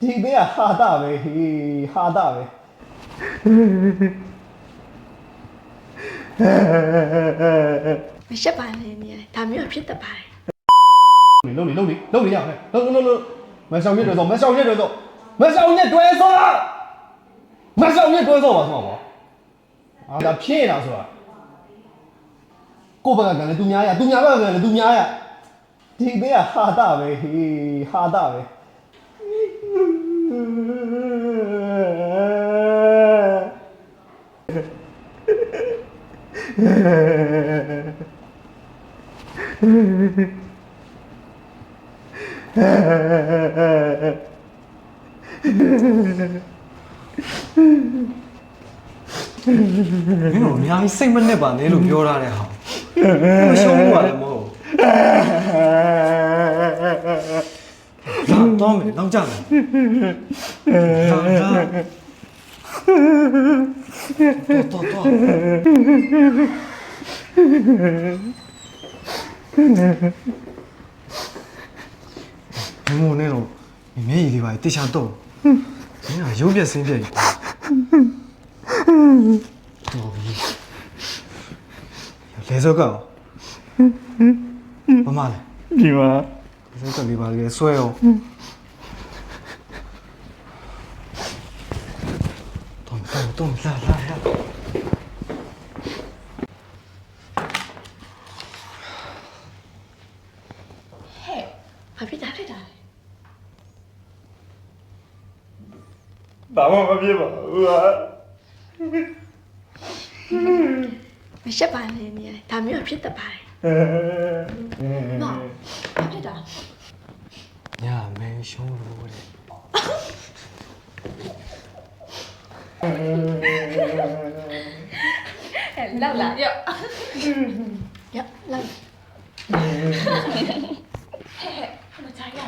ဒီဘေးကဟာတာပဲဟေးဟာတာပဲမရှက်ပါနဲ့နေဒါမျိုးဖြစ်တတ်ပါတယ်လုံနေရမယ်လုံမဆောင်ရက်တွေတော့မဆောင်ရက်တွေတော့ပါဆိုပါအာဒါဖြစ်နေတာဆိုတာကိုဘက်ကကလည်းသူများရဒီဘေးကဟာတာပဲဟေးဟာတာပဲမင်းတို့အများကြီးစိတ်မနစ်ပါနဲ့လို့ပြောထားတဲ့ဟာမရှုံးဘူးပါလေမဟုတ်တော့မယ်တော့ကြမယ်တော့မင်းတို့မျက်ရည်လေးပါတိချာတော့မင်းကရုပ်ပြက်ဆင်းပြက်တော်ပြီလေစောကောမမလဲဒီမှာလေစောကလေးပါလေဆွဲအောင်တော့လာဟဲ့ဘာဖြစ်တာလဲဘာမှမဖြစ်ပါဘူးဟာ မရှက်ပါနဲ့နေဒါမျိုးဖြစ်တတ်ပါတယ်နော်ဘာဖြစ်တာ ညာမဲရှုံးလို့တဲ့လောက်လာရော့လောက်ဟဲ့မချိုင်ရ